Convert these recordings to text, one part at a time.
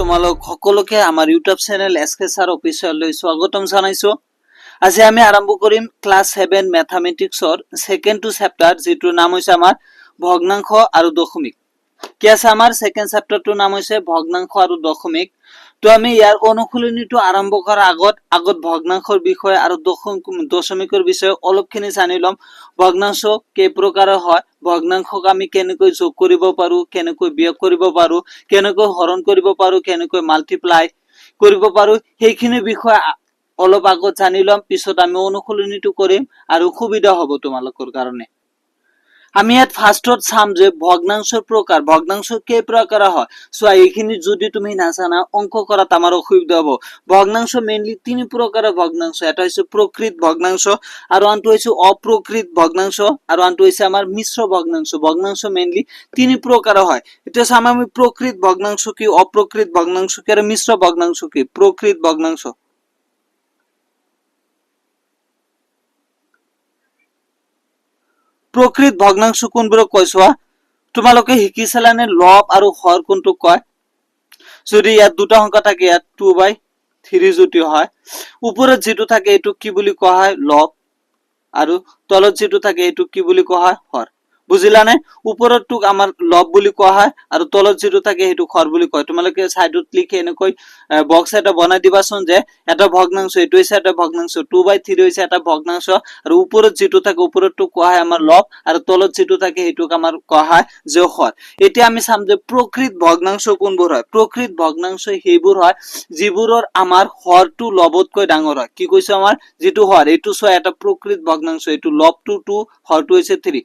তোমালোক সকলোকে আমাৰ ইউটিউব চেনেল এছকে স্যাৰ অফিচিয়েললৈ স্বাগতম জনাইছো। আজি আমি আৰম্ভ কৰিম ক্লাছ 7 ম্যাথমেটিক্সৰ সেকেন্ড টু চেপ্টাৰ, যিটোৰ নাম হৈছে আমাৰ ভগ্নাংশ আৰু দশমিক। কি আছে আমাৰ সেকেন্ড চেপ্টাৰটোৰ নাম হৈছে ভগ্নাংশ আৰু দশমিক। তো আমি ইয়াৰ অনুশীলনীটো আৰম্ভ কৰাৰ আগত ভগ্নাংশৰ বিষয়ে আৰু দশমিকৰ বিষয়ে অলপখিনি জানি লম। ভগ্নাংশ কেই প্ৰকাৰৰ হয়, ভগ্নাংশক আমি কেনেকৈ যোগ কৰিব পাৰো, কেনেকৈ বিয়োগ কৰিব পাৰো, কেনেকৈ হৰণ কৰিব পাৰো, কেনেকৈ মাল্টিপ্লাই কৰিব পাৰো, সেইখিনি বিষয়ে অলপ আগত জানি লম। পিছত আমি অনুশীলনীটো কৰিম আৰু সুবিধা হ'ব তোমালোকৰ কাৰণে। আমি ইয়াত ফাৰ্ষ্টত চাম যে ভগ্নাংশৰ প্ৰকাৰ, ভগ্নাংশ কেই প্ৰকাৰ হয়। চোৱা, এইখিনি যদি তুমি নাজানা অংক কৰাত আমাৰ অসুবিধা হ'ব। ভগ্নাংশ মেইনলি তিনি প্ৰকাৰৰ ভগ্নাংশ। এটা হৈছে প্ৰকৃত ভগ্নাংশ, আৰু আনটো হৈছে অপ্ৰকৃত ভগ্নাংশ, আৰু আনটো হৈছে আমাৰ মিশ্ৰ ভগ্নাংশ। ভগ্নাংশ মেইনলি তিনি প্ৰকাৰৰ হয়। এতিয়া চাম আমি প্ৰকৃত ভগ্নাংশ কি, অপ্ৰকৃত ভগ্নাংশ কি আৰু মিশ্ৰ ভগ্নাংশ কি। প্ৰকৃত ভগ্নাংশ, প্ৰকৃত ভগ্নাংশ কোনবোৰক কয় চোৱা। তোমালোকে শিকিছিলানে লব আৰু হৰ কোনটোক কয়? যদি ইয়াত দুটা সংখ্যা থাকে, ইয়াত 2/3 যদি হয়, ওপৰত যেটো থাকে এইটো কি বুলি কোৱা হয়? লব, আৰু তলত যেটো থাকে এইটো কি বুলি কোৱা হয়? হৰ। বুজিলানে? ওপৰতটোক আমাৰ লব বুলি কোৱা হয় আৰু তলত যেটো থাকে সেইটো হৰ বুলি কয়। তোমালোকে সাইডত লিখি এনেকৈ বক্স এটা বনাই দিবাচোন যে এটা ভগ্নাংশ, এইটো হৈছে এটা ভগ্নাংশ, 2/3 হৈছে এটা ভগ্নাংশ, আৰু ওপৰত যেটো থাকে ওপৰতটো কোৱা হয় আমাৰ লব, আৰু তলত যেটো থাকে সেইটোক আমাৰ কোৱা হয় যে হৰ। এতিয়া আমি চাম যে প্ৰকৃত ভগ্নাংশ কোনবোৰ হয়। প্ৰকৃত ভগ্নাংশ সেইবোৰ হয় যিবোৰৰ আমাৰ হৰটো লবতকৈ ডাঙৰ হয়। কি কৈছো? আমাৰ যেটো হৰ, এইটো চোৱা এটা প্ৰকৃত ভগ্নাংশ, এইটো লবটো 2, হৰটো হৈছে 3।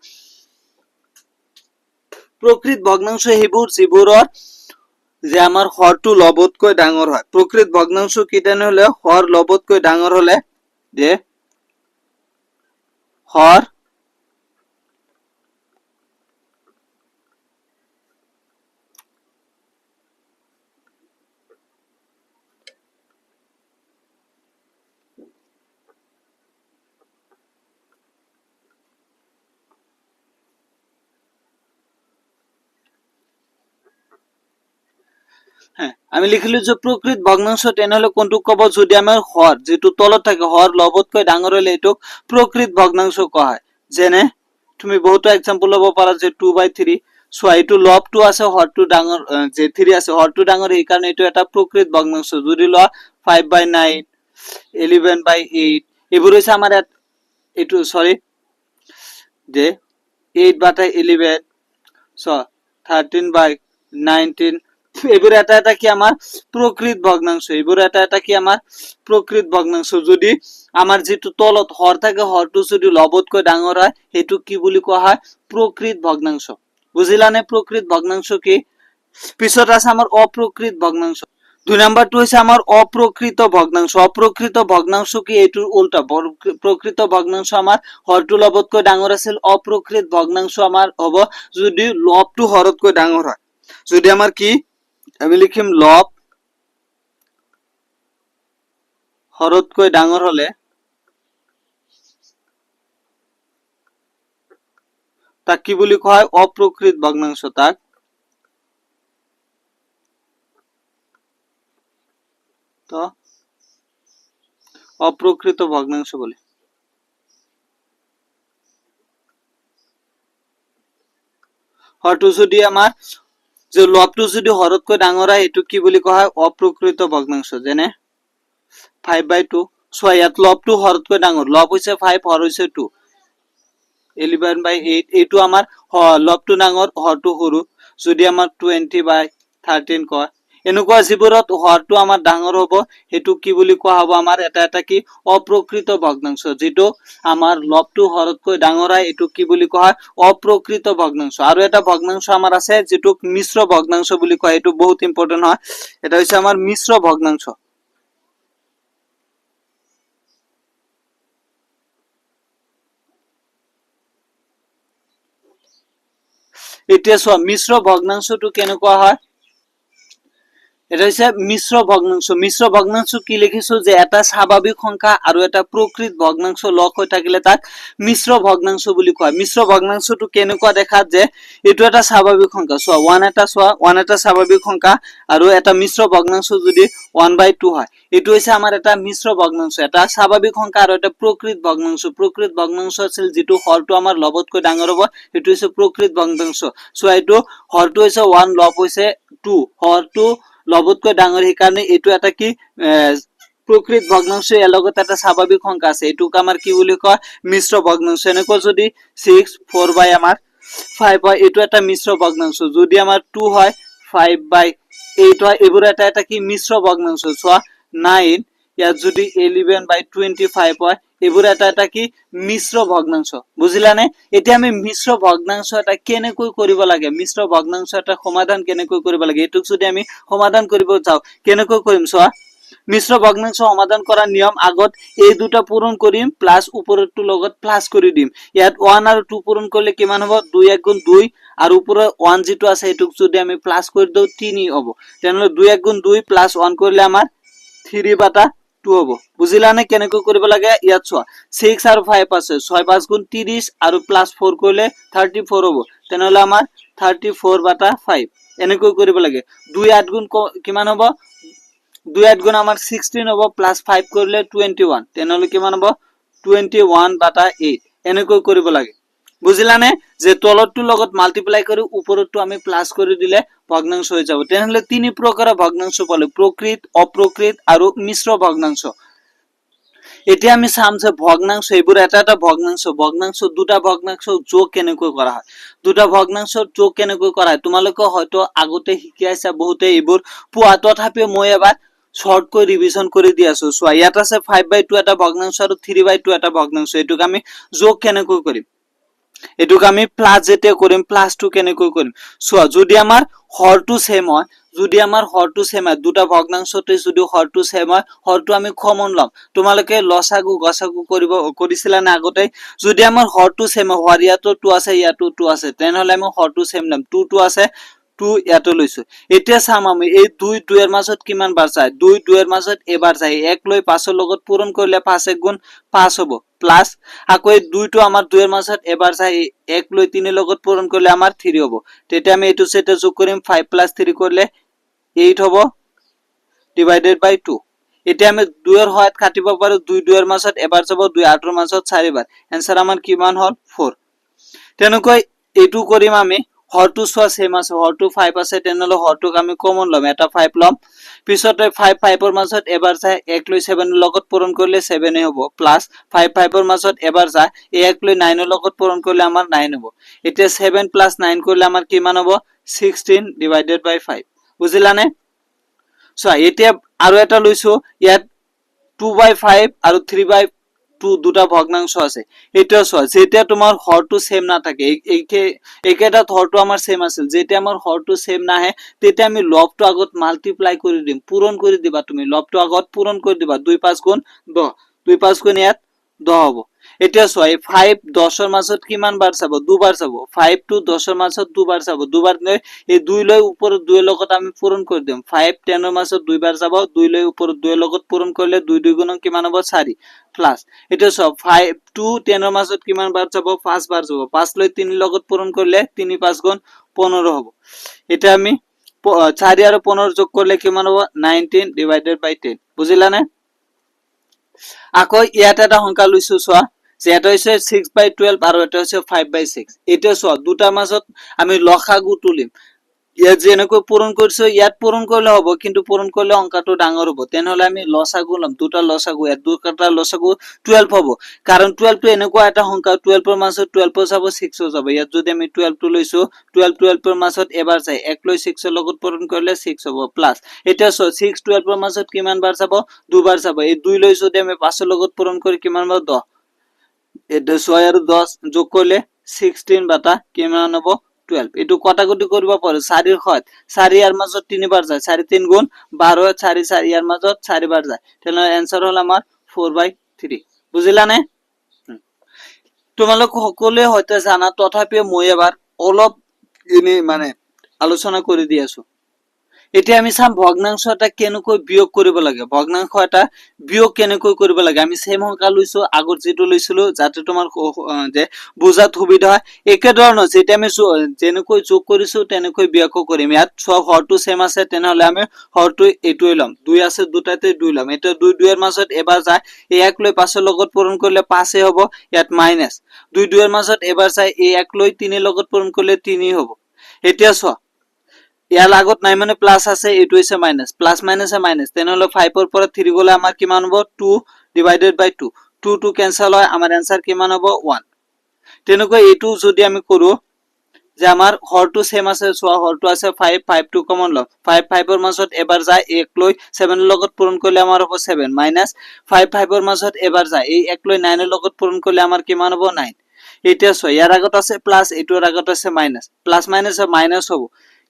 প্ৰকৃত ভগ্নাংশ সেইবোৰ যিবোৰৰ যে আমাৰ হৰটো লবতকৈ ডাঙৰ হয়। প্ৰকৃত ভগ্নাংশ কিটানে হলে হৰ লবতকৈ ডাঙৰ হলে যে হৰ আমি লিখিলো যে প্ৰকৃত ভগ্নাংশ তেনেহলে কোনটো কব? যদি আমাৰ হৰ যেটো তলত থাকে, হৰ লবতকৈ ডাঙৰ হলে এইটোক প্ৰকৃত ভগ্নাংশ কোৱা হয়। যেনে তুমি বহুতো এক্সাম্পল লব পাৰা যে 2/3। চোৱা, এইটো লবটো আছে, হৰটো ডাঙৰ, যে 3 আছে, হৰটো ডাঙৰ, এই কাৰণে এইটো এটা প্ৰকৃত ভগ্নাংশ। যদি লোৱা 5/9, 11/8, এইবোৰ হৈছে আমাৰ এইটো সৰি যে 8/11, 13/19, এইবোৰ এটা এটা কি আমাৰ প্ৰকৃত ভগ্নাংশ। এইবোৰ এটা এটা কি আমাৰ প্ৰকৃত ভগ্নাংশ। যদি আমাৰ যেটো তলত হৰ থাকে, হৰটো যদি লবতকৈ ডাঙৰ হয়, সেইটো কি বুলি কোৱা হয়? প্ৰকৃত ভগ্নাংশ। বুজিলানে প্ৰকৃত ভগ্নাংশ কি? পিছত আছে আমাৰ অপ্ৰকৃত ভগ্নাংশ। 2 নম্বৰটো হৈছে আমাৰ অপ্ৰকৃত ভগ্নাংশ। অপ্ৰকৃত ভগ্নাংশ কি? এইটোৰ উল্টা। প্ৰকৃত ভগ্নাংশ আমাৰ হৰটো লবতকৈ ডাঙৰ আছিল। অপ্ৰকৃত ভগ্নাংশ আমাৰ হ'ব যদি লবটো হৰতকৈ ডাঙৰ হয়। যদি আমাৰ কি, আমি লিখিম লব হৰতকৈ ডাঙৰ হলে তাক কি বুলি কোৱা হয়? অপ্ৰকৃত ভগ্নাংশ। তাক তো অপ্ৰকৃত ভগ্নাংশ বলে। হৰটো যদি আমাৰ যে লবটো যদি হৰতকৈ ডাঙৰ হয়, এইটো কি বুলি কোৱা হয়? অপ্ৰকৃত ভগ্নাংশ। যেনে 5/2। চোৱা, ইয়াত লবটো হৰতকৈ ডাঙৰ, লব হৈছে 5, হৰ হৈছে 2, 11/8, এইটো আমাৰ লবটো ডাঙৰ, হৰটো সৰু। যদি আমাৰ 20/13 কয়, এনেকুৱা যিবোৰত হৰটো আমাৰ ডাঙৰ হ'ব, সেইটো কি বুলি কোৱা হ'ব? আমাৰ এটা এটা কি অপ্ৰকৃত ভগ্নাংশ। যেটো আমাৰ লবটো হৰতকৈ ডাঙৰ হয়, এইটো কি বুলি কোৱা হয়? অপ্ৰকৃত ভগ্নাংশ। আৰু এটা ভগ্নাংশ আমাৰ আছে যেটোক মিশ্ৰ ভগ্নাংশ বুলি কয়। এইটো বহুত ইম্পৰ্টেন্ট হয়। এটা হৈছে আমাৰ মিশ্ৰ ভগ্নাংশ। এতিয়া চোৱা, মিশ্ৰ ভগ্নাংশটো কেনেকুৱা হয়? এটা হচ্ছে মিশ্ৰ ভগ্নাংশ। মিশ্ৰ ভগ্নাংশ কি লিখিছো যে এটা স্বাভাবিক সংখ্যা আৰু এটা প্ৰকৃত ভগ্নাংশ লগ হৈ থাকিলে তাক মিশ্ৰ ভগ্নাংশ বুলি কয়। মিশ্ৰ ভগ্নাংশটো কেনেকুৱা দেখাত যে এটো এটা স্বাভাবিক সংখ্যা, চোৱা 1 এটা স্বাভাবিক সংখ্যা আৰু এটা মিশ্ৰ ভগ্নাংশ যদি 1/2 হয়, এটো হৈছে আমাৰ এটা মিশ্ৰ ভগ্নাংশ। এটা স্বাভাবিক সংখ্যা আৰু এটা প্ৰকৃত ভগ্নাংশ। প্ৰকৃত ভগ্নাংশ আছিল যেটো হৰটো আমাৰ লবতকৈ ডাঙৰ হ'ব, এটো হৈছে প্ৰকৃত ভগ্নাংশ। চোৱা এটো হৰটো হৈছে 1, লব হৈছে 2, হৰটো লবতকৈ ডাঙৰ, সেইকাৰণে এটো এটা কি প্রকৃত ভগ্নাংশ। এর লগত একটা স্বাভাবিক সংখ্যা আছে, এটুক আমার কি বুলি কয় মিশ্র ভগ্নাংশ। এনেকৈ যদি 6 4/5 হয়, এটো একটা মিশ্র ভগ্নাংশ। যদি আমার 2 হয় 5/8 হয়, এবোৰ এটা এটা কি মিশ্ৰ ভগ্নাংশ। চোৱা 9 ইয়াত যদি 11/25 হয়, এবোৰ এটা এটা কি মিশ্ৰ ভগ্নাংশ। বুজিলানে? এতিয়া আমি মিশ্ৰ ভগ্নাংশ এটা কেনেকৈ কৰিব লাগে, মিশ্ৰ ভগ্নাংশ এটা সমাধান কেনেকৈ কৰিব লাগে, এটুক যদি আমি সমাধান কৰিব যাও কেনেকৈ কৰিম চোৱা। মিশ্র ভগ্নাংশ সমাধান করার নিয়ম, আগত এই দুটা পূরণ করিম প্লাস উপরেরটো লগত প্লাস করে দিম। ইয়াত 1 আর 2 পূরণ করলে কিমান হবো 2 1 গুণ 2 আর উপরে 1 যেটো আছে এটুক যদি আমি প্লাস করে দেও 3 হবো। তেনলে 2 1 গুণ 2 প্লাস 1 করলে আমার 3/2 হবো। বুঝিলানে কেনেকৈ কৰিব লাগে? ইয়াত চোৱা 6 আর 5 আছে, 6 5 গুণ 30 আর প্লাস 4 করলে 34 হবো। তেনলে আমার 34/5 এনেকৈ কৰিব লাগে। 2 8 গুণ কিমান হবো 2 8 গুণ আমার 16 হবো, প্লাস 5 করলে 21, তেনলে কিমান হবো 21/8 এনেকৈ কৰিব লাগে। বুজিলানে যে তলৰটো লগত মাল্টিপ্লাই কৰি ওপৰটো আমি প্লাস কৰি দিলে ভগ্নাংশ হৈ যাব। তেনলে তিনি প্ৰকাৰৰ ভগ্নাংশ পালো, প্ৰকৃত, অপ্ৰকৃত আৰু মিশ্ৰ ভগ্নাংশ। এতিয়া আমি চাম যে ভগ্নাংশ এইবোৰ এটা এটা ভগ্নাংশ, ভগ্নাংশ দুটা ভগ্নাংশ যোগ কেনেকৈ কৰা হয়, দুটা ভগ্নাংশৰ যোগ কেনেকৈ কৰা হয় তোমালোকে হয়তো আগতে শিকি আছা বহুতে এইবোৰ পোৱা, তথাপিও মই এবাৰ শৰ্ট কৰে ৰিভিশন কৰে দি আছো। চোৱা ইয়াত আছে 5/2 এটা ভগ্নাংশ আৰু 3/2 এটা ভগ্নাংশ। এটুক আমি যোগ কেনেকৈ কৰিম, এটুক আমি প্লাস যেতিয়া কৰিম প্লাসটো কেনেকৈ কৰিম চোৱা। যদি আমাৰ হৰটো সেম হয়, যদি আমাৰ হৰটো সেম হয়, দুটা ভগ্নাংশতে যদি হৰটো সেম হয়, হৰটো আমি কমন লম। তোমালোকে লসাগু গসাগু কৰিব কৰিছিলা না আগতে? যদি আমাৰ হৰটো সেম হয়, হৰ ইয়াতো 2 আছে ইয়াতো 2 আছে, তেনেহলে আমি হৰটো সেম লম। 2 আছে 2 ইয়াতো লৈছো। এতিয়া চাম আমি এই 2 2 এর মাজত কিমান বাৰ যায়, 2 2 এৰ মাজত এবাৰ যায়, 1 লৈ 5 এর লগত পূরণ করলে 5 1 গুণ 5 হবো, প্লাস আকৌ এই 2 টো আমাৰ 2 এৰ মাজত এবাৰ যায়, 1 লৈ 3 এৰ লগত পূৰণ কৰলে আমাৰ 3 হবো। তেতিয়া আমি এটো সেটা যোগ কৰিম, 5 + 3 করলে 8 হবো ডিভাইডেড বাই 2। এতিয়া আমি 2 এর হয়াত কাটিব পাৰো, 2 2 এৰ মাজত এবাৰ যাব, 2 8 এৰ মাজত 4 বাৰ, এনসাৰ আমাৰ কিমান হল 4। তেনেকৈ এইটো কৰিম আমি। হৰটো চোৱা সেম আছে, হৰটো 5 আছে, তেনেহলে হৰটোক আমি কমন লম, এটা 5 লম। পিছতে 5 5 এৰ মাজত এবাৰ যায়, 1 লৈ 7 এৰ লগত পূৰণ কৰলে 7 হবো, প্লাস 5 5 এৰ মাজত এবাৰ যায়, 1 লৈ 9 এর লগত পূরণ করলে আমার 9 হবো। এতিয়া 7 + 9 করলে আমার কিমান হবো 16 ডিভাইডেড বাই 5। বুঝিলানে? চোৱা এতিয়া আৰু এটা লৈছো, ইয়াত 2/5 আৰু 3/2 দুটা ভগ্নাংশ আছে। এটা চোৱা যেতিয়া তোমাৰ হৰটো সেম না থাকে, একেটা হৰটো আমাৰ সেম আছিল, যেতিয়া আমাৰ হৰটো সেম নাহে তেতিয়া আমি লবটো আগত মাল্টিপ্লাই কৰি দিম, পূৰণ কৰি দিবা। তুমি লবটো আগত পূৰণ কৰি দিবা, 2 5 গুণ 10, 2 5 গুণ ইয়াত 10 হবো। এতিয়া চোৱা এই 5 10 এৰ মাজত কিমান বাৰ যাব, দুবাৰ যাব। 5 to 10 এৰ মাজত দুবাৰ যাব, দুবাৰ লৈ এই 2 লৈ ওপৰত 2 এৰ লগত আমি পূৰণ কৰি দিম। 5 10 এৰ মাজত দুইবাৰ যাব, 2 লৈ ওপৰত 2 এৰ লগত পূৰণ কৰলে 2 2 গুণ কিমান হবো 4, প্লাস এটা চোৱা 5 to 10 এৰ মাজত কিমান বাৰ যাব 5 বাৰ যাব, 5 লৈ 3 এর লগত পূরণ করলে 3 5 গুণ 15 হবো। এটা আমি 4 আর 15 যোগ করলে কিমান হবো 19 ডিভাইডেড বাই 10। বুঝিলানে? আকৌ ইয়াত এটা সংখ্যা লৈছো চোৱা, যে এটা হৈছে 6/12 আৰু এটা হৈছে 5/6। এটা চোৱা দুটাৰ মাজত আমি লসাগু তুলিম। ইয়াত যে এনেকৈ পূৰণ কৰিছো, ইয়াত পূৰণ কৰলে হবো, কিন্তু পূৰণ কৰলে অঙ্কটো ডাঙৰ হবো। তেনেহলে আমি লসাগু লম, দুটা লসাগু, ইয়াত দুটা লসাগু 12 হবো। কারণ 12 টো এনেকুৱা এটা সংখ্যা, 12 এর মাজত 12 যাব 6 যাব। ইয়াত যদি আমি 12 টো লৈছো, 12 এর মাজত এবাৰ যায়, 1 লৈ 6 এৰ লগত পূৰণ কৰলে 6 হবো, প্লাস এটা 6 12 এৰ মাজত কিমান বাৰ যাব দুবাৰ যাব। এই 2 লৈ যদি আমি 5 এর লগত পূরণ করি কিমান হবো 10, এটা 6 আর 10 যোগ করলে 16 কিমান হবো 12। এটু কটাকটি কৰিব পাৰো, 4 এৰ হত 4 এৰ মাজত 3 বাৰ যায়, 4 3 গুণ 12, 4 4 এৰ মাজত 4 বাৰ যায়, তেনে आंसर হল আমাৰ 4/3। বুঝিলানে? তোমালোক সকলোৱে হয়তো জানা, তথাপিও মই এবাৰ অলপ এনে মানে আলোচনা কৰি দি আছো। এতিয়া আমি চাম ভগ্নাংশ এটা কেনেকৈ বিয়োগ কৰিব লাগে ভগ্নাংশ এটা বিয়োগ কেনেকৈ কৰিব লাগে আমি সেম সংখ্যা লৈছো আগত যেটো লৈছিলো যাতে তোমাৰ যে বুজাত সুবিধা হয় একে ধৰণৰ যেটা আমি যেনেকৈ যোগ কৰিছো তেনেকৈ বিয়োগ কৰিম ইয়াত সব হৰটো সেম আছে তেনেহলে আমি হৰটো এটোই লম 2 আছে দুটাতে 2 লম এটা 2 2 এর মাজত এবাৰ যায় এই 1 লৈ 5 এৰ লগত পূৰণ কৰিলে 5 এ হ'ব ইয়াত মাইনাস 2 2 এৰ মাজত এবাৰ যায় এই 1 লৈ 3 এৰ লগত পূৰণ কৰিলে 3 হ'ব এতিয়া চোৱা ইয়াৰ আগত নাই মানে প্লাস আছে এটো হৈছে মাইনাস প্লাস মাইনাসে মাইনাস তেনেহলে 5 এর পৰা 3 গলে আমাৰ কিমান হ'ব 2 ডিভাইডেড বাই 2 2 2 ক্যান্সেল হয় আমাৰ आंसर কিমান হ'ব 1 তেনেকৈ এটো যদি আমি কৰো যে আমাৰ হৰটো সেম আছে সোয়া হৰটো আছে 5 5 2 কমন লম 5 5 এৰ মাজত এবাৰ যায় 1 লৈ 7 এৰ লগত পূৰণ কৰিলে আমাৰ হ'ব 7 মাইনাস 5 5 এৰ মাজত এবাৰ যায় এই 1 লৈ 9 এৰ লগত পূৰণ কৰিলে আমাৰ কিমান হ'ব 9 এতিয়া সোয়া ইয়াৰ আগত আছে প্লাস এটোৰ আগত আছে মাইনাস প্লাস মাইনাসে মাইনাস হ'ব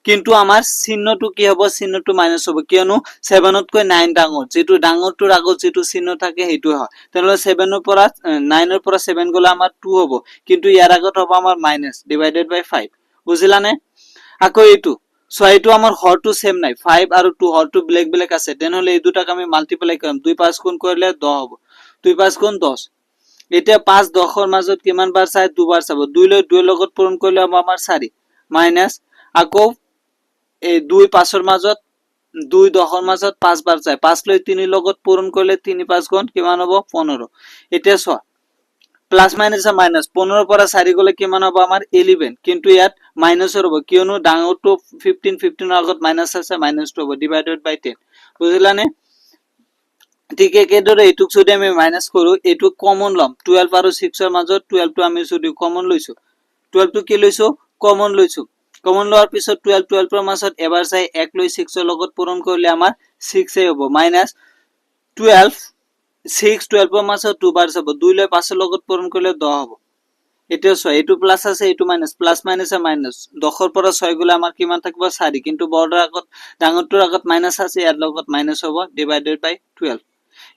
কিন্তু আমাৰ চিহ্নটো কি হ'ব চিহ্নটো মাইনাস হ'ব কিয়নো 7 তকৈ 9 ডাঙৰ যেটো ডাঙৰটোৰ আগত যেটো চিহ্ন থাকে হেতু হয় তেনেহলে 7 এৰ পৰা 9 এৰ পৰা 7 গলে আমাৰ 2 হ'ব কিন্তু ইয়াৰ আগত হ'ব আমাৰ মাইনাস ডিভাইডেড বাই 5 বুজিলানে আকৌ এটো সো এটো আমাৰ হৰটো সেম নাই 5 আৰু 2 হৰটো ব্লেক ব্লেক আছে তেনেহলে এই দুটাক আমি মাল্টিপ্লাই কৰিম 2 5 গুণ কৰিলে 10 হ'ব 2 5 গুণ 10 এতিয়া 5 10 এর মাজত কিমান বাৰ চাই দুবাৰ চাব 2 লৈ 2 এৰ লগত পূৰণ কৰিলে আমাৰ 4 মাইনাস আকৌ এই 2 5 এৰ মাজত 2 10 এৰ মাজত 5 বাৰ যায় 5 লৈ 3 এৰ লগত পূৰণ কৰিলে 3 5 গুণ কিমান হ'ব 15 এতিয়া চোৱা প্লাস মাইনাস মাইনাস 15 এৰ পৰা 4 গলে কিমান হ'ব আমাৰ 11 কিন্তু ইয়াত মাইনাসৰ হ'ব কিয়নো ডাঙৰটো 15 15 এর আগত মাইনাস আছে মাইনাসটো হ'ব ডিভাইডেড বাই 10 বুজিলানে ঠিক একেদৰে এটুক যদি আমি মাইনাস কৰো এটু কমন লম 12 আৰু 6 এর মাজত 12 টো আমি যদি কমন লৈছো 12 টো কি লৈছো কমন লৈছো কমন লোৱাৰ পিছত 12 12 এৰ মাজত এবাৰ যায় 1 লৈ 6 এৰ লগত পূৰণ কৰিলে আমাৰ 6 এ হ'ব মাইনাস 12 6 12 এৰ মাজত দুবাৰ যাব 2 লৈ 5 এৰ লগত পূৰণ কৰিলে 10 হ'ব এতিয়া সো এটু প্লাস আছে এটু মাইনাস প্লাস মাইনাসে মাইনাস 10 এর পৰা 6 গলে আমাৰ কিমান থাকিব 4 কিন্তু বড়ৰ আগত ডাঙৰটোৰ আগত মাইনাস আছে ইয়াৰ লগত মাইনাস হ'ব ডিভাইডেড বাই 12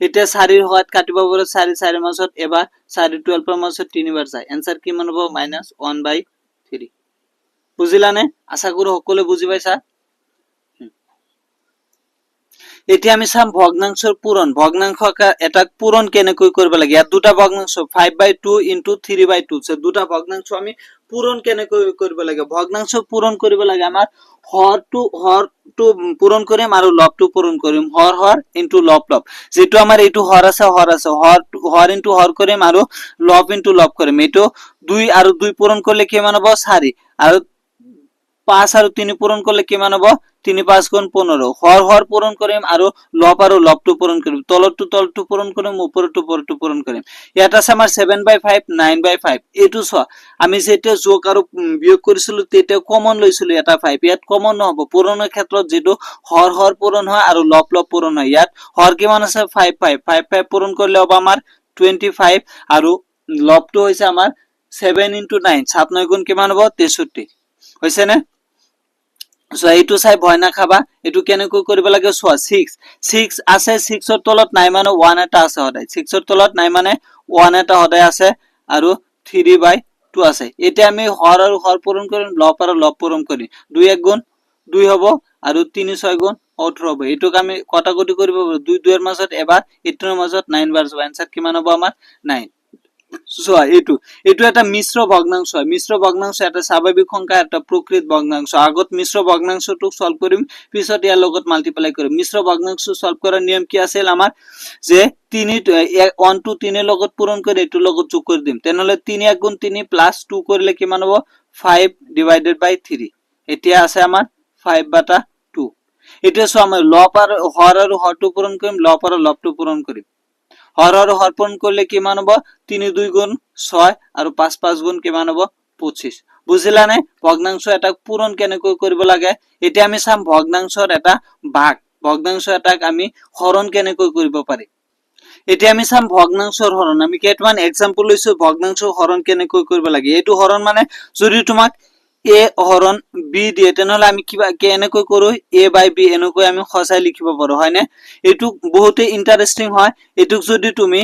এতিয়া 4 এৰ হাত কাটিব পৰে 4 4 এৰ মাজত এবাৰ 4 12 এৰ মাজত 3 বাৰ যায় आंसर কিমান হ'ব -1/3 বুজিলানে আশা কৰো সকলোৱে বুজি পাইছা এতিয়া আমি চাম ভগ্নাংশৰ পূৰণ ভগ্নাংশ এটা পূৰণ কেনেকৈ কৰিব লাগে ইয়াত দুটা ভগ্নাংশ 5/2 * 3/2 সে দুটা ভগ্নাংশ আমি পূৰণ কেনেকৈ কৰিব লাগে ভগ্নাংশ পূৰণ কৰিব লাগে আমাৰ হৰটো পূৰণ কৰিম আৰু লবটো পূৰণ কৰিম হৰ হৰ * লব লব যেটো আমাৰ এটো হৰ আছে হৰ হৰ * হৰ কৰিম আৰু লব * লব কৰিম এটো 2 আৰু 2 পূৰণ কৰিলে কিমান হ'ব 4 আৰু 5 আৰু 3 পূৰণ কৰিলে কিমান হ'ব 3 5 গুণ 15 হৰ হৰ পূৰণ কৰিম আৰু লবটো পূৰণ কৰিম তলটো পূৰণ কৰিম ওপৰটো পূৰণ কৰিম ইয়াত আছে আমাৰ 7/5 9/5 এটো চ আমি যেতে যোগ আৰু বিয়োগ কৰিছিলো তেতে কমন লৈছিলো এটা 5 ইয়াত কমন নহব পূৰণৰ ক্ষেত্ৰত যেটো হৰ হৰ পূৰণ হয় আৰু লব পূৰণ হয় ইয়াত হৰ কিমান আছে 5 5 5 5 পূৰণ কৰিলে হ'ব আমাৰ 25 আৰু লবটো হৈছে আমাৰ 7 * 9 7 9 গুণ কিমান হ'ব 63 হৈছে নে সো এইটো চাই ভয় না খাবা এটো কেনেকৈ কৰিব লাগে সোৱা 6 আছে 6 এর তলত নাই মানে 1 এটা আছে হদাই 6 এর তলত নাই মানে 1 এটা হদাই আছে আৰু 3/2 আছে এটা আমি হৰ আৰু হৰ পূৰণ কৰিম লব আৰু লব পূৰণ কৰিম 2 1 গুণ 2 হ'ব আৰু 3 6 গুণ 18 হ'ব এটোক আমি কটাকটি কৰিব 2 2 এৰ মাজত এবাৰ 18 এৰ মাজত 9 বাৰ যাব आंसर কিমান হ'ব আমাৰ 9 সোয়া এটো এটা মিশ্র ভগ্নাংশ হয় মিশ্র ভগ্নাংশ এটা স্বাভাবিক সংখ্যা এটা প্রকৃত ভগ্নাংশ আগত মিশ্র ভগ্নাংশটো সলভ কৰিম পিছত ইয়াৰ লগত মাল্টিপ্লাই কৰিম মিশ্ৰ ভগ্নাংশ সলভ কৰাৰ নিয়ম কি আছিল আমাৰ যে 3 1 to 3 এৰ লগত পূৰণ কৰি এটো লগত যোগ কৰি দিম তেনেহলে 3 1 গুণ 3 + 2 কৰিলে কিমান হ'ব 5/3 এতিয়া আছে আমাৰ 5/2 এটা সো আমাৰ লব আৰু হৰটো পূৰণ কৰিম লব আৰু লবটো পূৰণ কৰিম হৰ হৰ হৰ পূৰণ কৰলে কিমান হ'ব 3 2 গুণ 6 আৰু 5 5 গুণ কিমান হ'ব 25 বুজিলানে ভগ্নাংশ এটা পূৰণ কেনেকৈ কৰিব লাগে এতিয়া আমি চাম ভগ্নাংশৰ এটা ভাগ ভগ্নাংশ এটাক আমি হৰণ কেনেকৈ কৰিব পাৰি এতিয়া আমি চাম ভগ্নাংশৰ হৰণ আমি কেইটামান एग्जांपल লৈছো ভগ্নাংশ হৰণ কেনেকৈ কৰিব লাগে এটো হৰণ মানে যদি তোমাক a হৰণ b দিয়ে তেনেহলে আমি কিবা কেনেকৈ কৰো a/b এনেকৈ আমি খসাই লিখিব পাৰো হয়নে এটু বহুতে ইন্টাৰেস্টিং হয় এটুক যদি তুমি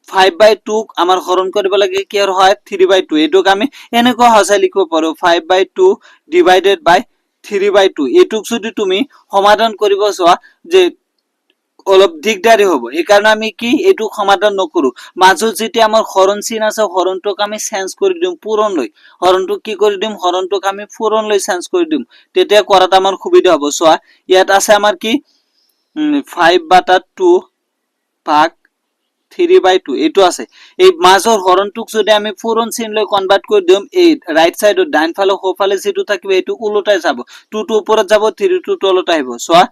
5/2 আমাৰ হৰণ কৰিব লাগে কি হয় 3/2 এটুক আমি এনেকৈ খসাই লিখিব পাৰো 5/2 / 3/2 এইটুক যদি তুমি সমাধান কৰিব চোৱা যে অলপ দিগদাৰি হ'ব এই কাৰণে আমি কি এইটো সমাধান নকৰো মাজত যেতি আমাৰ হৰণ চিন আছে হৰণটোক আমি চেঞ্জ কৰি দিম পূৰণ লৈ হৰণটোক কি কৰি দিম হৰণটোক আমি পূৰণ লৈ চেঞ্জ কৰি দিম তেতিয়া কৰাত আমাৰ সুবিধা হ'ব চোৱা ইয়াত আছে আমাৰ কি 5/2 ভাগ 3/2 এইটো আছে এই মাজৰ হৰণটোক যদি আমি পূৰণ চিন লৈ কনভাৰ্ট কৰি দিম এই ৰাইট সাইডত ডাইন ফালে সোফালে যেটো থাকিব এইটো উলটাই যাব 2 টো ওপৰত যাব 3 টো তলত আহিব চোৱা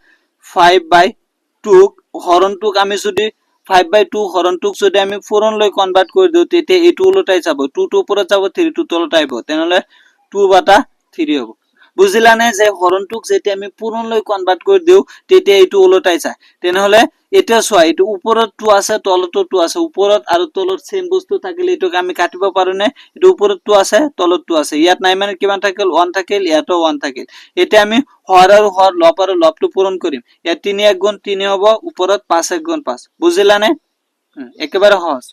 5/2 হৰণটোক আমি যদি 5/2 হৰণটোক যদি আমি পূৰণ লৈ কনভাৰ্ট কৰি দিও তেতিয়া এইটো উলটাই যাব 2 টো ওপৰত যাব 3 টো তলত আহিব তেনেহলে 2/3 হ'ব বুজিলানে যে হৰণটোক যেতিয়া আমি পূৰণ লৈ কনভাৰ্ট কৰি দিও তেতিয়া এইটো উলটাই যায় তেনেহলে এটা চোৱা এইটো ওপৰত 2 আছে তলতো 2 আছে ওপৰত আৰু তলত সেম বস্তু থাকিলে এটোক আমি কাটিব পাৰো নে এটো ওপৰত 2 আছে তলত 2 আছে ইয়াত নাই মানে কিমান থাকিল 1 থাকিল ইয়াতো 1 থাকিল এটা আমি হৰ আৰু হৰ লব আৰু লবটো পূৰণ কৰিম ইয়াত 3 1 গুণ 3 হ'ব ওপৰত 5 1 গুণ 5 বুজিলানে একেবাৰে সহজ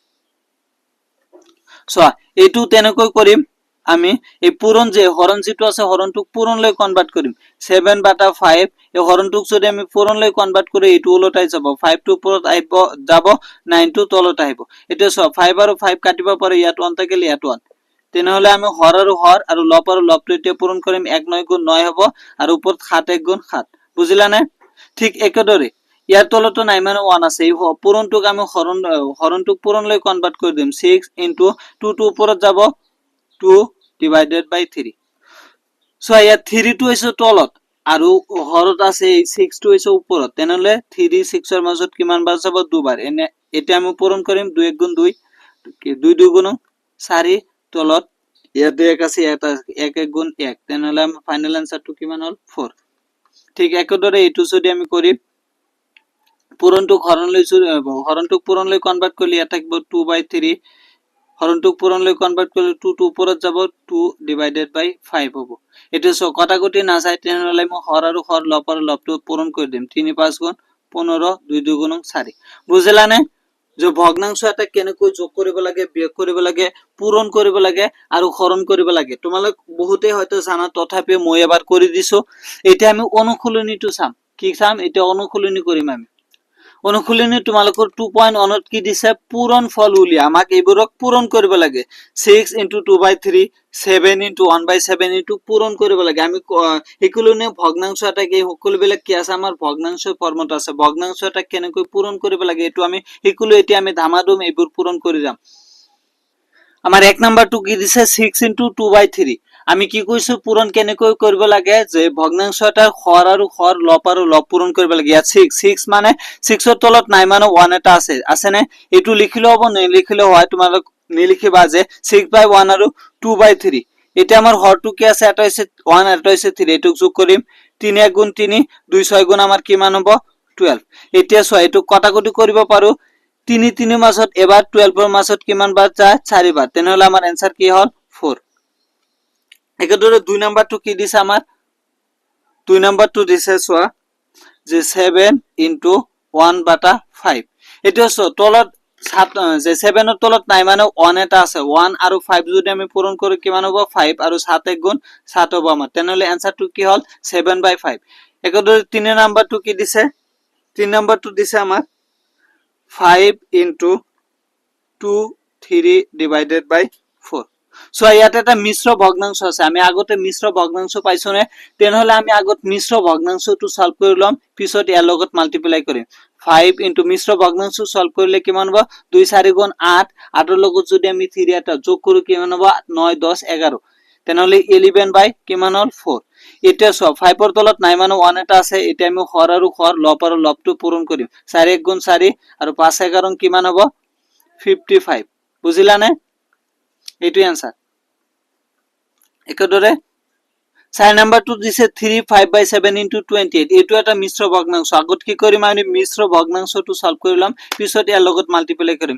চোৱা এইটো তেনেকৈ কৰিম আমি এই পূৰণ যে হৰণ যেটো আছে হৰণটোক পূৰণ লৈ কনভাৰ্ট কৰিম 7/5 এই হৰণটোক যদি আমি পূৰণ লৈ কনভাৰ্ট কৰি এইটো উলটাই যাব 5 টো ওপৰত আহিব যাব 9 টো তলত আহিব এটা চোৱা 5 আৰু 5 কাটিব পাৰো ইয়াত 1 থাকিলে ইয়াত 1 তেনেহলে আমি হৰ আৰু লবটো এতিয়া পূৰণ কৰিম 1 9 গুণ 9 হ'ব আৰু ওপৰত 7 1 গুণ 7 বুজিলানে ঠিক একেদৰে ইয়াৰ তলতো নাই মানে 1 আছে এই পূৰণটোক আমি হৰণটোক পূৰণ লৈ কনভাৰ্ট কৰি দিম 6 2 টো ওপৰত যাব 2/3 সো ইয়াত 3 টো হৈছে তলত আৰু হৰত আছে 6 টো হৈছে ওপৰত তেনেহলে 3 6 ৰ মাজত কিমান বাৰ যাব দুবাৰ এনে এটা আমি পূৰণ কৰিম 2 1 গুণ 2 2 2 গুণ 4 তলত ইয়াতে 1 আছে ইয়াতে 1 1 গুণ 1 তেনেহলে আমাৰ ফাইনাল আনসাৰটো কিমান হল 4 ঠিক একদৰে এটো যদি আমি কৰি পূৰণটোক পূৰণ লৈ কনভাৰ্ট কৰিলে ইয়াত থাকিব 2/3 হৰণটোক পূৰণ লৈ কনভাৰ্ট কৰিলে 2 টো ওপৰত যাব 2/5 হ'ব এটো সো কটাকটি না যায় তেনেহলে মই হৰ আৰু হৰ লব আৰু লবটো পূৰণ কৰি দিম 3 5 গুণ 15 2 2 গুণ 4 বুজিলানে যে ভগ্নাংশ এটা কেনেকৈ যোগ কৰিব লাগে বিয়োগ কৰিব লাগে পূৰণ কৰিব লাগে আৰু হৰণ কৰিব লাগে তোমালোক বহুতে হয়তো জানা তথাপি মই এবাৰ কৰি দিছো এটা আমি অনুশীলনীটো চাম কি চাম এটা অনুশীলনী কৰিম আমি অনুশীলনী তোমালোকৰ 2.1 ত কি দিছে পূৰণ ফল উলিয়া আমাক এইবোৰক পূৰণ কৰিব লাগে 6 * 2/3 7 * 1/7 ইনটু পূৰণ কৰিব লাগে আমি একুলনে ভগ্নাংশ এটা কি সকলোবিলাক কি আছে আমাৰ ভগ্নাংশ ফৰ্মত আছে ভগ্নাংশ এটা কেনেকৈ পূৰণ কৰিব লাগে এটো আমি একুলো এতিয়া আমি ধামাধুম এইবোৰ পূৰণ কৰি যাম আমাৰ এক নাম্বাৰটো কি দিছে 6 * 2/3 আমি কি কৈছো পূৰণ কেনেকৈ কৰিব লাগে যে ভগ্নাংশ এটা হৰ আৰু হৰ লব আৰু লব পূৰণ কৰিব লাগে ইয়াত 6 মানে 6 ৰ তলত নাই মানে 1 এটা আছে নে এটো লিখিলে হ'ব নিলিখিলে হয় তোমালোক নিলিখিবা যে 6/1 আৰু 2/3 এটা আমাৰ হৰটো কি আছে এটা হৈছে 1 এটা হৈছে 3 এটো যোগ কৰিম 3 1 গুণ 3 2 6 গুণ আমাৰ কিমান হ'ব 12 এতিয়া চোৱা এটো কটাকটি কৰিব পাৰো 3 3 মাজত এবাৰ 12 ৰ মাজত কিমান বাৰ যায় 4 বাৰ তেনেহলে আমাৰ आंसर কি হল 4 একদৰে 2 নাম্বাৰটো কি দিছে আমাৰ 2 নাম্বাৰটো দিছে চোৱা যে 7 * 1/5 এটা তলত যে 7 ৰ তলত নাই মানে 1 এটা আছে 1 আৰু 5 যদি আমি পূৰণ কৰো কিমান হ'ব 5 আৰু 7 1 গুণ 7 হ'ব আমাৰ তেনেহলে आंसरটো কি হল 7/5 একদৰে 3 নাম্বাৰটো কি দিছে 3 নাম্বাৰটো দিছে আমাৰ 5 * 2 3/4 সো ইয়াত এটা মিশ্র ভগ্নাংশ আছে আমি আগতে মিশ্র ভগ্নাংশ পাইছনে তেনেহলে আমি আগত মিশ্র ভগ্নাংশটো সলভ কৰি লম পিছত ইয়াৰ লগত মাল্টিপ্লাই কৰিম 5 * মিশ্ৰ ভগ্নাংশ সলভ কৰিলে কিমান হ'ব 2 4 গুণ 8 8 ৰ লগত যদি আমি 3 এটা যোগ কৰো কিমান হ'ব 9 10 11 তেনেহলে 11 বাই কিমান হল 4 এটা সব 5 ৰ তলত নাই মানে 1 এটা আছে এটা আমি হৰ আৰু হৰ লব আৰু লবটো পূৰণ কৰিম 4 1 গুণ 4 আৰু 5 11 কিমান হ'ব 55 বুজিলানে এইটো आंसर একদৰে 4 নাম্বাৰটো দিছে 3 5/7 * 28 এটো এটা মিশ্ৰ ভগ্নাংশ আগত কি কৰিম আমি মিশ্ৰ ভগ্নাংশটো সলভ কৰি লম পিছত ইয়াৰ লগত মাল্টিপ্লাই কৰিম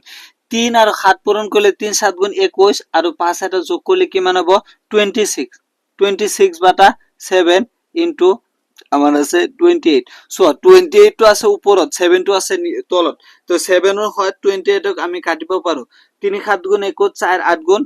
3 আৰু 7 পূৰণ কৰিলে 3 7 গুণ 21 আৰু 5 এটা যোগ কৰিলে কিমান হ'ব 26 26/7 * আমাৰ আছে 28 সো 28 টো আছে ওপৰত 7 টো আছে তলত তো 7 ৰ হয় 28 ক আমি কাটিব পাৰো 3 7 গুণ 21 4 8 গুণ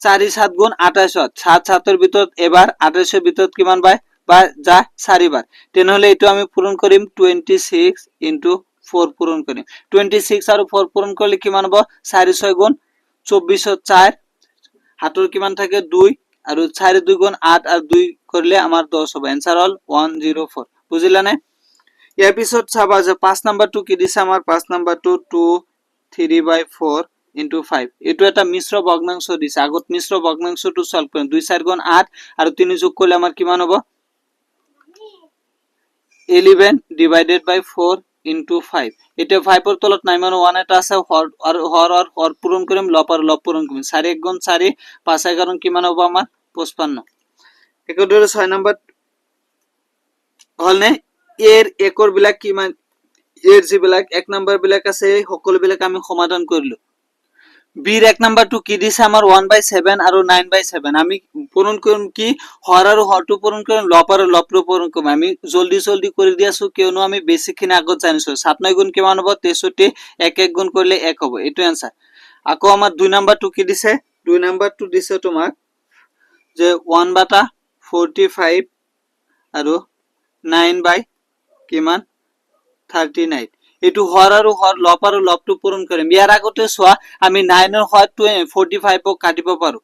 4 7 গুণ 28 হয় 7 7 এর ভিতর এবার 28 এর ভিতর কিমান বাই বা যা 4 বার তেনেহলে এটো আমি পূরণ করিম 26 ইনটু 4 পূরণ করিম 26 আর 4 পূরণ করলে কিমান হবে 4 6 গুণ 24 হাতর কিমান থাকে 2 আর 4 2 গুণ 8 আর 2 করলে আমার 10 হবে आंसर হল 104 বুঝিলা না এপিসোড চাবা যে 5 নাম্বার 2 কি দিছে আমার 5 নাম্বার 2 2 3/4 into 5 এটো এটা মিশ্র ভগ্নাংশ দিছে আগত মিশ্র ভগ্নাংশটো সলভ করেন 2 4 গুণ 8 আর 3 যোগ করলে আমার কিমান হবে 11 divided by 4 into 5 এটা 5 এর তলত নাই মানে 1 এটা আছে হর পূরণ করিম লব আর লব পূরণ করিম 4 1 গুণ 4 5 11 কিমান হবে আমার 55 একদরে 6 নাম্বার হল নে এর একর বিলাক কিমান এর যে বিলাক 1 নাম্বার বিলাক আছে সকল বিলাক আমি সমাধান কৰিলো বির 1 নাম্বার 2 কি দিছে আমার 1/7 আর 9/7 আমি পূরণ করুম কি হর আর হরটো পূরণ করুম লব আর লবটো পূরণ করুম আমি জলদি করে দিয়াছো কিয়নো আমি বেসিকখিনি আগত জানিছো 7 9 গুণ কিমান হবে 63 1 1 গুণ করলে 1 হবে এটো आंसर আকো আমার 2 নাম্বার 2 কি দিছে 2 নাম্বার 2 দিছে তোমাক যে 1/45 আর 9 বাই কিমান 39 এটু হর আর হর লব আর লবটো পূরণ কৰিম ইয়াৰ আগতে সোয়া আমি 9 এৰ হয় 45 ও কাটিব পাৰো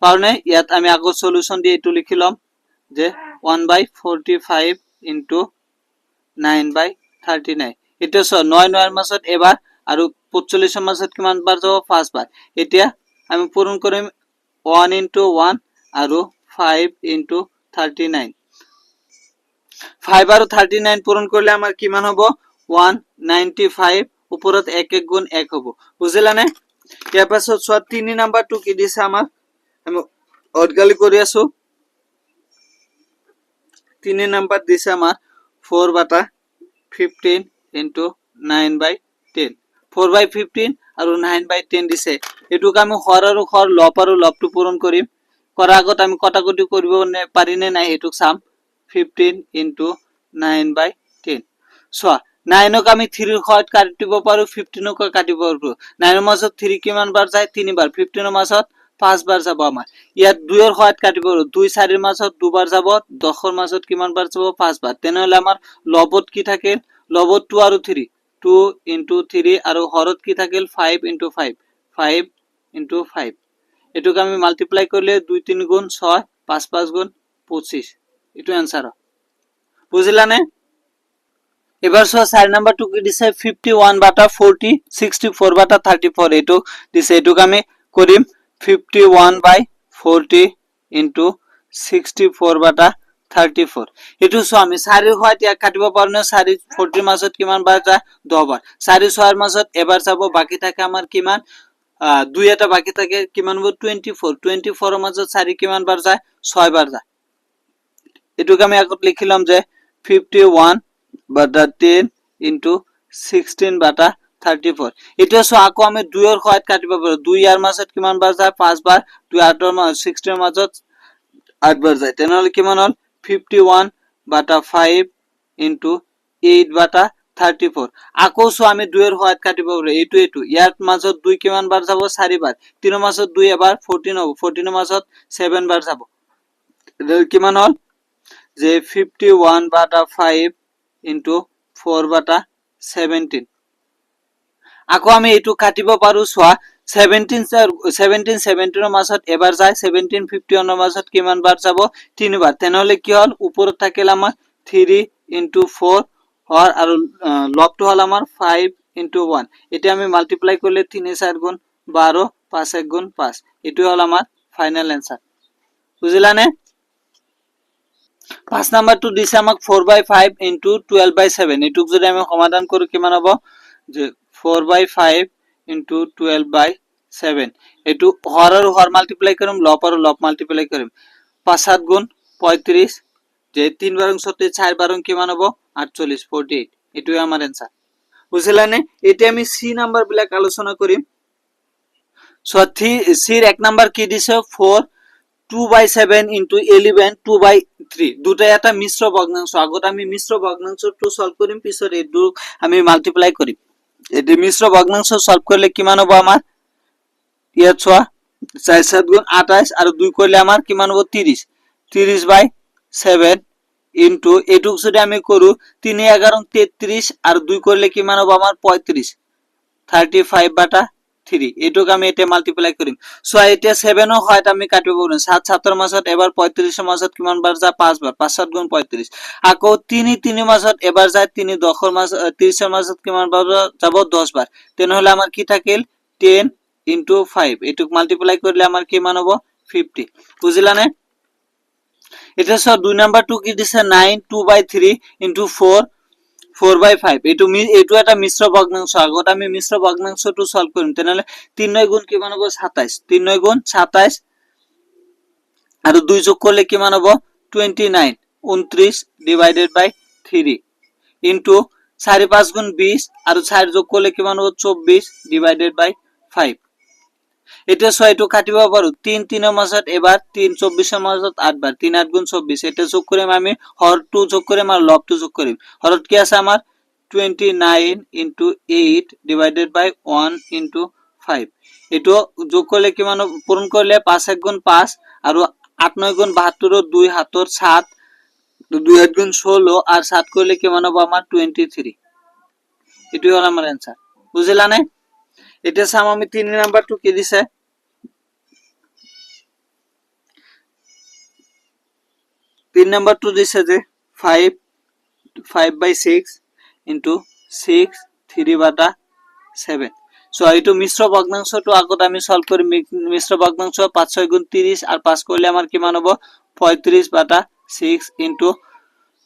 কারণে ইয়াত আমি আগত সলিউশন দিয়ে এটু লিখিলাম যে 1/45 ইনটু 9/39 এটা 9 9 এর মাসত এবার আর 45 এর মাসত কিমান বার যাব 5 বার এটা আমি পূরণ কৰিম 1 ইনটু 1 আর 5 ইনটু 39 5 আর 39 পূরণ করলে আমার কিমান হবে 195 উপরত 1 1 গুণ 1 হবে বুঝিলা না এর পাশে 3 নাম্বার 2 কি দিছে আমার আমি অর্গালি করি আছো 3 নাম্বার দিছে আমার 4/15 ইনটু 9/10 4/15 আর 9/10 দিছে এটুকু আমি হর আর হর লব আর লবটো পূরণ করিম করা আগত আমি কটাকটি করিব পারি না এটুক সাম 15 ইনটু 9/10 সো 9 ক আমি 3 এর হয়ত কাটিব পাৰো 15 ক কাটিব পাৰো 9 এর মাসত 3 কিমান বার যায় 3 বার 15 এর মাসত 5 বার যাব আমার ইয়াত 2 এর হয়ত কাটিব পাৰো 2 4 এর মাসত 2 বার যাব 10 এর মাসত কিমান বার যাব 5 বার তেনেহলে আমার লবত কি থাকে লবত 2 আর 3 2 ইনটু 3 আর হরত কি থাকে 5 ইনটু 5 5 ইনটু 5 এটুকু আমি মাল্টিপ্লাই করলে 2 3 গুণ 6 5 5 গুণ 25 এটু आंसर বুঝিলা না এবার 4 নাম্বার 2 কি দিছে 51/40 64/34 এটু দিছে এটুকু আমি করিম 51/40 ইনটু 64/34 এটু আমি 4 এর হয় এক কাটিব পারো না 4 40 মাসত কিমান বার যায় 10 বার 4 6 এর মাসত এবার যাব বাকি থাকে আমার কিমান 2 এটা বাকি থাকে কিমান হবে 24 এর মাসত 4 কিমান বার যায় 6 বার যায় এটুকু আমি আগত লিখিলাম যে 51/10 ইনটু 16/34 এটা আকো আমি 2 এর হয়ত কাটিব পাৰো 2 এর মাসত কিমান বার যায় 5 বার 2 8 এর মাসত 16 এর মাসত 8 বার যায় তেনেহলে কিমান হল 51/5 ইনটু 8/34 আকো আমি 2 এর হয়ত কাটিব পাৰো এটু ইয়াৰ মাসত 2 কিমান বাৰ যাব 4 বাৰ 3 এৰ মাসত 2 এবাৰ 14 হ'ব 14 এর মাসত 7 বার যাব কিমান হল যে 51/5 ইনটু 4/17 আকো আমি এটু কাটিব পাৰো সোয়া 17 এৰ মাসত এবাৰ যায় 17 51 এৰ মাসত কিমান বাৰ যাব 3 বাৰ তেনেহলে কি হল উপৰত থাকিল আমার 3 ইনটু 4 হর আর লবটো হল আমার 5 ইনটু 1 এটা আমি মাল্টিপ্লাই করলে 3 4 গুণ 12 5 1 গুণ 5 এটু হল আমার ফাইনাল आंसर বুঝিলা না 5 নাম্বার 2 দিছে আমাক 4/5 ইনটু 12/7 এটুক যদি আমি সমাধান করি কিমান হবে যে 4/5 ইনটু 12/7 এটু হর আর হর মাল্টিপ্লাই করিম লব আর লব মাল্টিপ্লাই করিম 5 7 গুণ 35 যে 3 বার অংশতে 4 বার কিমান হবে 48 48 এটুই আমার आंसर বুঝিলা না এটা আমি সি নাম্বার বিলাক আলোচনা করিম সো সির 1 নাম্বার কি দিছে 4 2/7 into 11 2/3 দুটাই একটা মিশ্র ভগ্নাংশ আগত আমি মিশ্র ভগ্নাংশ টু সলভ করিম পিছত এটু আমি মাল্টিপ্লাই করিম এটি মিশ্র ভগ্নাংশ সলভ করলে কিমান হবে আমার ইয়াত ছোৱা 4 7 গুণ 28 আর 2 করলে আমার কি মান হবে 30 30/7 ইনটু এটুক যদি আমি করু 3 11 33 আর 2 করলে কি মান হবে আমার 35 35/3 এটুক আমি এটা মাল্টিপ্লাই করি সো এটা 7 ও হয় আমি কাটিব বলুন 7 7 এর মাসত এবার 35 এর মাসত কি মান বার যা 5 বার 5 7 গুণ 35 আকো 3 মাসত এবার যায় 3 10 এর মাস 30 এর মাসত কি মান বার যাব 10 বার তেন হলে আমার কি থাকিল 10 ইনটু 5 এটুক মাল্টিপ্লাই করলে আমার কি মান হবে 50 বুঝলা না এটা সব 2 নাম্বার 2 কি দিছে 9 2/3 ইনটু 4 4/5 এটু একটা মিশ্র ভগ্নাংশ আগত আমি মিশ্র ভগ্নাংশটো সলভ করিম তেনলে 3 9 গুণ কি মান হবে 27 3 9 গুণ 27 আর 2 যোগ করলে কি মান হবে 29 29 ডিভাইডেড বাই 3 ইনটু 4 5 গুণ 20 আর 4 যোগ করলে কি মান হবে 24 ডিভাইডেড বাই 5 এটা 6 টু কাটিব পারো 3 3 এর মাসত এবার 3 24 এর মাসত 8 বার 3 8 গুণ 24 এটা যোগ করে আমি হর 2 যোগ করে আর লব 2 যোগ করি হরত কি আছে আমার 29 ইনটু 8 ডিভাইডেড বাই 1 ইনটু 5 এটো যোগ করলে কি মান পূরণ করলে 5 1 গুণ 5 আর 8 9 গুণ 72 ও 2 হাতর 7 2 8 গুণ 16 আর 7 করলে কি মান হবে আমার 23 এটাই হলো আমার आंसर বুঝলা না এটা সাম আমি 3 নাম্বার 2 কি দিছে 3 নাম্বার 2 দিছে যে 5 5/6 ইনটু 6 3/7 সো এটো মিশ্র ভগ্নাংশটো আগত আমি সলভ করি মিশ্র ভগ্নাংশ 5 6 গুণ 30 আর 5 করলে আমার কি মান হবে 35/6 ইনটু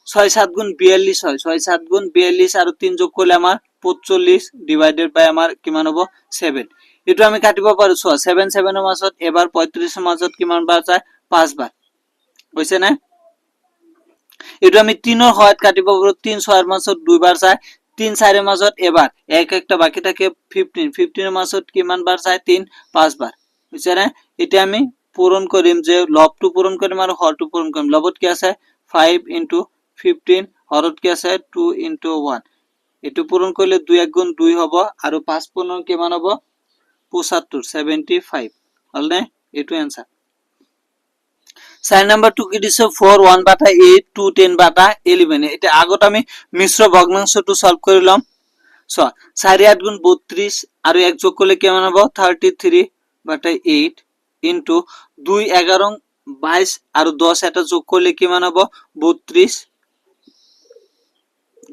6 7 গুণ 42 হয় 6 7 গুণ 42 আর 3 যোগ করলে আমার 45 ডিভাইডেড বাই আমার কি মান হবে 7 এটো আমি কাটিব পারো 7 7 এর মাসত এবার 35 এর মাসত কি মান বার যায় 5 বার হইছে না এটো আমি 3 এর হয়ত কাটিব পারো 3 6 এর মাসত 2 বার যায় 3 4 এর মাসত এবার এক একটা বাকি থাকে 15 15 এর মাসত কি মান বার যায় 3 5 বার হইছে না এটা আমি পূরণ করিম যে লব টু পূরণ করিম আর হর টু পূরণ করিম লবত কি আছে 5 ইনটু 15 হরত কি আছে 2 ইনটু 1 এটু পূরণ করলে 2 1 গুণ 2 হবে আর 5 পূরণ কি মান হবে 75 75 হল না এটু आंसर 4 নাম্বার 2 কি দিছে 4 1/8 2 10/11 এটা আগত আমি মিশ্র ভগ্নাংশটো সলভ করিলাম সো 4 8 গুণ 32 আর 1 যোগ করলে কি মান হবে 33/8 ইনটু 2 11 22 আর 10 এটা যোগ করলে কি মান হবে 32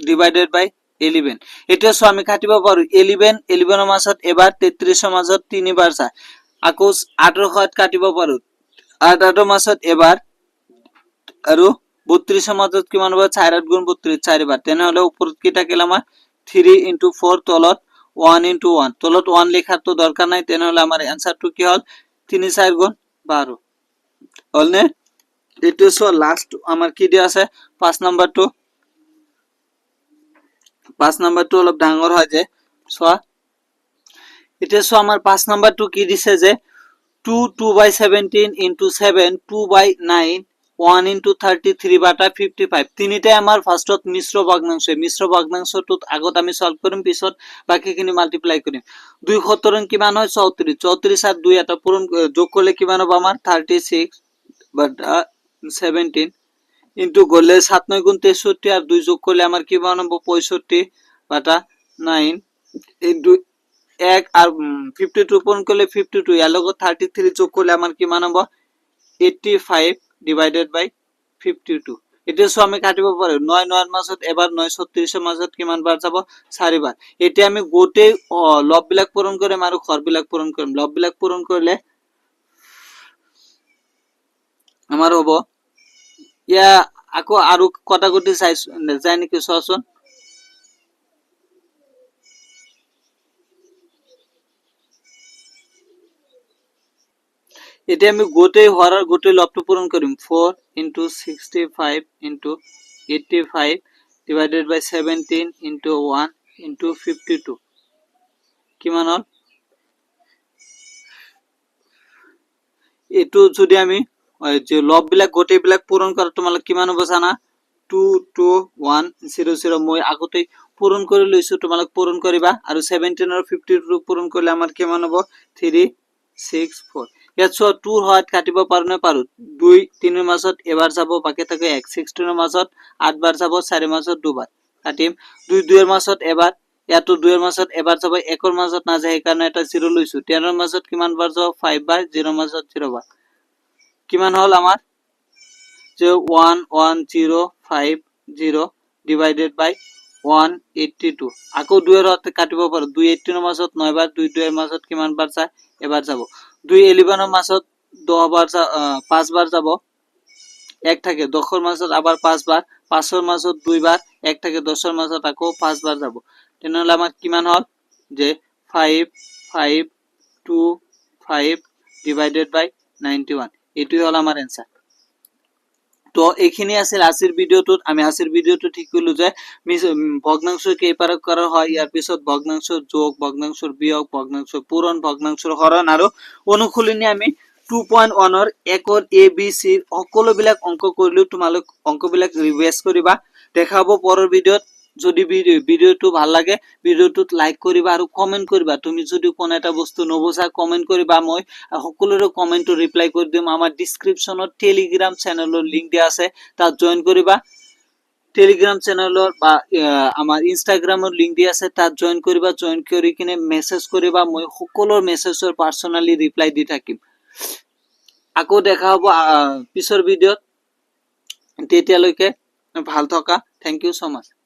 ডিভাইডেড বাই 11 এটা সো আমি কাটিব পারো 11 11 এর মাসত এবার 33 এর মাসত 3 বার যায় আকো 18 হত কাটিব পারো 18 মাসত এবার আর 32 এর মাসত কি মান হবে 4 8 গুণ 32 4 বার তেনে হলে উপর কি থাকিল আমার 3 ইনটু 4 তলত 1 ইনটু 1 তলত 1 লেখার তো দরকার নাই তেনে হলে আমার आंसर টু কি হল 3 4 গুণ 12 হল না এটা সো লাস্ট আমার কি দিয়া আছে 5 নাম্বার 2 5 নাম্বার 2 অলপ ডাঙৰ হয় যে সো এটা সো আমার 5 নাম্বার 2 কি দিছে যে 2 2/17 ইনটু 7 2/9 1 ইনটু 33/55 তিনিটাই আমার ফার্স্টত মিশ্র ভগ্নাংশটোত আগত আমি সলভ কৰিম পিছত বাকিখিনি মাল্টিপ্লাই কৰিম 2 17 কিমান হয় 34 34 আর 2 এটা পূরণ যোগ করলে কিমান হবে আমার 36/17 ইনটু করলে 7 9 গুণ 63 আর 2 যোগ করলে আমার কি মান হবে 65/9 ইনটু 1 আর 52 পূরণ করলে 52 এর লগে 33 যোগ করলে আমার কি মান হবে 85 ডিভাইডেড বাই 52 এটা সো আমি কাটিব পারে 9 9 এর মাসত এবার 9 36 এর মাসত কি মান বার যাব 4 বার এটা আমি গোটে লব বিলাক পূরণ করে আর হর বিলাক পূরণ করব লব বিলাক পূরণ করলে আমার হবে ইয়া আকো আরো কটাকটি সাইজ যায় নাকি সসন এটা আমি গোটে হর আর গোটে লবটো পূরণ করিম 4 ইনটু 65 ইনটু 85 ডিভাইডেড বাই 17 ইনটু 1 ইনটু 52 কিমান হল এটু যদি আমি যে লব বিলাক গোটে বিলাক পূরণ কৰা তোমালোক কিমান হ'ব জানা 2 2 1 0 0 মই আগতে পূরণ কৰি লৈছো তোমালোক পূৰণ কৰিবা আৰু 17 আৰু 52 পূৰণ কৰিলে আমাৰ কিমান হ'ব 3 6 4 ইয়াত চোৱা 2 ৰ সহায়ত কাটিব পাৰো নে পাৰো 2 3 ৰ মাজত এবাৰ যাব বাকি থাকে 1 16 ৰ মাজত 8 বাৰ যাব 4 ৰ মাজত 2 বাৰ কাটিম 2 2 ৰ মাজত এবাৰ ইয়াতো 2 ৰ মাজত এবাৰ যাব 1 ৰ মাজত না যায় কাৰণে এটা 0 লৈছো 10 ৰ মাজত কিমান বাৰ যাব 5 বাৰ 0 ৰ মাজত 0 বাৰ কিমান হল আমাৰ যে 1105 ডিভাইডেড বাই 182 আকৌ 2 ৰ সহায়ত কাটিব পাৰো 2 18 ৰ মাজত 9 বাৰ 2 2 ৰ মাজত কিমান বাৰ যায় এবাৰ যাব 2 11 ৰ মাজত 10 বাৰ 5 বাৰ যাব 1 থাকে 10 ৰ মাজত আবাৰ 5 বাৰ 5 ৰ মাজত 2 বাৰ 1 থাকে 10 ৰ মাজত আকৌ 5 বাৰ যাব তেনেহলে আমাৰ কিমান হল যে 552 ডিভাইডেড বাই 91 এটাই হল আমাৰ आंसर তো এইখিনি আছিল আজিৰ ভিডিওটোত আমি আজিৰ ভিডিওটো ঠিক কৰিলো যে ভগ্নাংশ কেইপাৰক কৰা হয় ইয়াৰ পিছত ভগ্নাংশৰ যোগ ভগ্নাংশৰ বিয়োগ ভগ্নাংশৰ পূৰণ ভগ্নাংশৰ হৰণ আৰু অনুকূলনী আমি 2.1 ৰ একৰ এ বি সি সকলো বিলাক অংক কৰিলো তোমালোক অংক বিলাক ৰিভাইজ কৰিবা দেখাব পৰৰ ভিডিওত যদি ভিডিওটো ভাল লাগে ভিডিওটোত লাইক কৰিবা আৰু কমেন্ট কৰিবা তুমি যদি কোন এটা বস্তু নবুজা কমেন্ট কৰিবা মই সকলোৰে কমেন্টৰ ৰিপ্লাই কৰি দিম আমাৰ ডেসক্ৰিপচনত টেলিগ্ৰাম চ্যানেলৰ লিংক দিয়া আছে তাত জয়েন কৰিবা টেলিগ্ৰাম চ্যানেলৰ বা আমাৰ ইনষ্টাগ্ৰামৰ লিংক দিয়া আছে তাত জয়েন কৰিবা জয়েন কৰি কিনে মেসেজ কৰিবা মই সকলোৰ মেসেজৰ পাৰ্সোনালি ৰিপ্লাই দি থাকিম আকৌ দেখা হ'ব পিছৰ ভিডিওত তেতিয়ালৈকে ভাল থকা থ্যাংক ইউ সো মাচ